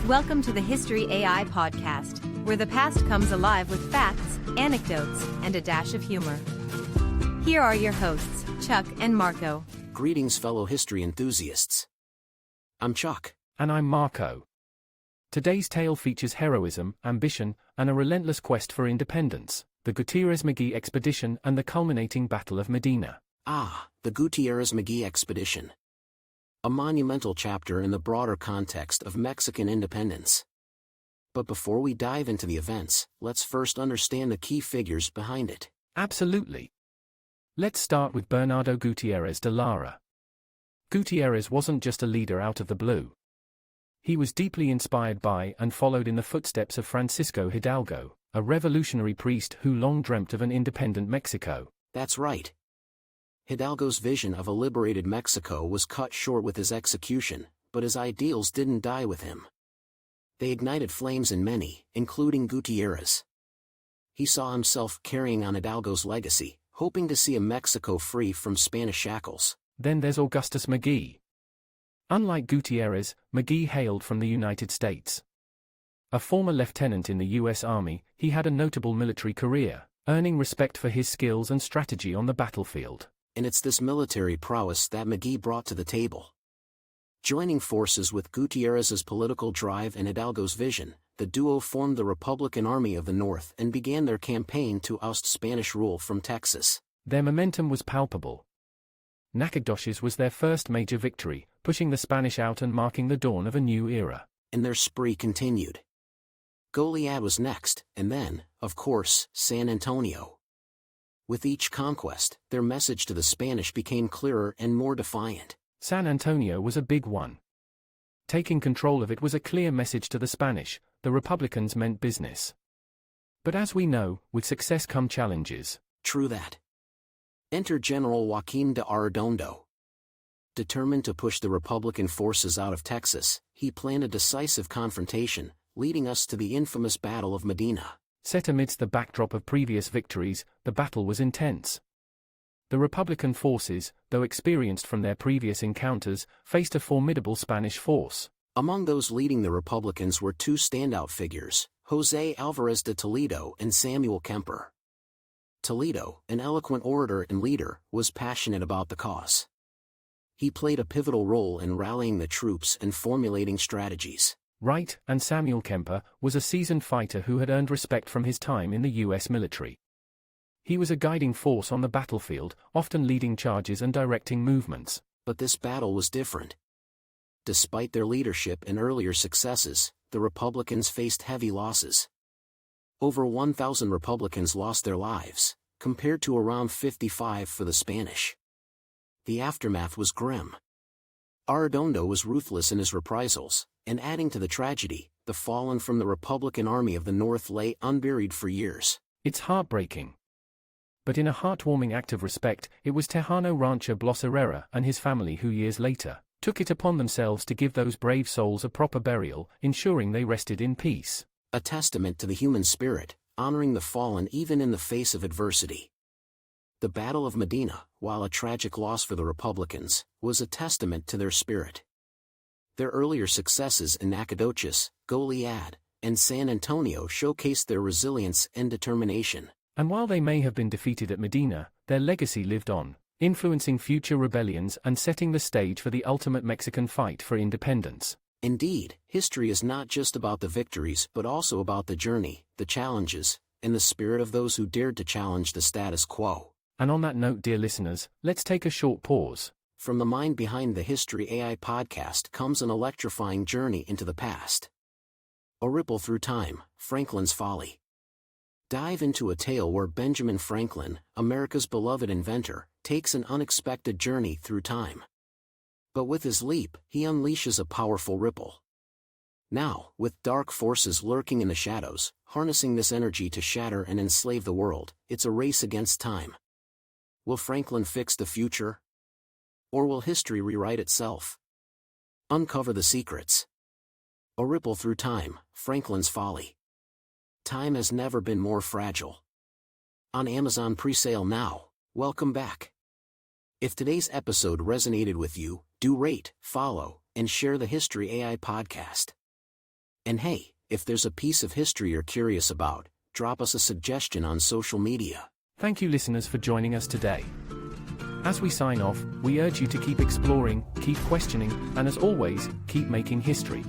Welcome to the History AI podcast, where the past comes alive with facts, anecdotes, and a dash of humor. Here are your hosts, Chuck and Marco. Greetings, fellow history enthusiasts. I'm Chuck. And I'm Marco. Today's tale features heroism, ambition, and a relentless quest for independence, the Gutiérrez Magee Expedition and the culminating Battle of Medina. The Gutiérrez Magee Expedition. A monumental chapter in the broader context of Mexican independence. But before we dive into the events, let's first understand the key figures behind it. Absolutely. Let's start with Bernardo Gutiérrez de Lara. Gutiérrez wasn't just a leader out of the blue. He was deeply inspired by and followed in the footsteps of Francisco Hidalgo, a revolutionary priest who long dreamt of an independent Mexico. That's right. Hidalgo's vision of a liberated Mexico was cut short with his execution, but his ideals didn't die with him. They ignited flames in many, including Gutiérrez. He saw himself carrying on Hidalgo's legacy, hoping to see a Mexico free from Spanish shackles. Then there's Augustus Magee. Unlike Gutiérrez, Magee hailed from the United States. A former lieutenant in the U.S. Army, he had a notable military career, earning respect for his skills and strategy on the battlefield. And it's this military prowess that Magee brought to the table. Joining forces with Gutiérrez's political drive and Hidalgo's vision, the duo formed the Republican Army of the North and began their campaign to oust Spanish rule from Texas. Their momentum was palpable. Nacogdoches was their first major victory, pushing the Spanish out and marking the dawn of a new era. And their spree continued. Goliad was next, and then, of course, San Antonio. With each conquest, their message to the Spanish became clearer and more defiant. San Antonio was a big one. Taking control of it was a clear message to the Spanish. The Republicans meant business. But as we know, with success come challenges. True that. Enter General Joaquim de Arredondo. Determined to push the Republican forces out of Texas, he planned a decisive confrontation, leading us to the infamous Battle of Medina. Set amidst the backdrop of previous victories, the battle was intense. The Republican forces, though experienced from their previous encounters, faced a formidable Spanish force. Among those leading the Republicans were two standout figures, José Álvarez de Toledo and Samuel Kemper. Toledo, an eloquent orator and leader, was passionate about the cause. He played a pivotal role in rallying the troops and formulating strategies. Right, and Samuel Kemper was a seasoned fighter who had earned respect from his time in the U.S. military. He was a guiding force on the battlefield, often leading charges and directing movements. But this battle was different. Despite their leadership and earlier successes, the Republicans faced heavy losses. Over 1,000 Republicans lost their lives, compared to around 55 for the Spanish. The aftermath was grim. Arredondo was ruthless in his reprisals, and adding to the tragedy, the fallen from the Republican Army of the North lay unburied for years. It's heartbreaking. But in a heartwarming act of respect, it was Tejano rancher Blas Herrera and his family who years later took it upon themselves to give those brave souls a proper burial, ensuring they rested in peace. A testament to the human spirit, honoring the fallen even in the face of adversity. The Battle of Medina, while a tragic loss for the Republicans, was a testament to their spirit. Their earlier successes in Nacogdoches, Goliad, and San Antonio showcased their resilience and determination. And while they may have been defeated at Medina, their legacy lived on, influencing future rebellions and setting the stage for the ultimate Mexican fight for independence. Indeed, history is not just about the victories but also about the journey, the challenges, and the spirit of those who dared to challenge the status quo. And on that note, dear listeners, let's take a short pause. From the mind behind the History AI podcast comes an electrifying journey into the past. A ripple through time, Franklin's Folly. Dive into a tale where Benjamin Franklin, America's beloved inventor, takes an unexpected journey through time. But with his leap, he unleashes a powerful ripple. Now, with dark forces lurking in the shadows, harnessing this energy to shatter and enslave the world, it's a race against time. Will Franklin fix the future? Or will history rewrite itself? Uncover the secrets. A ripple through time, Franklin's Folly. Time has never been more fragile. On Amazon pre-sale now. Welcome back. If today's episode resonated with you, do rate, follow, and share the History AI podcast. And hey, if there's a piece of history you're curious about, drop us a suggestion on social media. Thank you listeners for joining us today. As we sign off, we urge you to keep exploring, keep questioning, and as always, keep making history.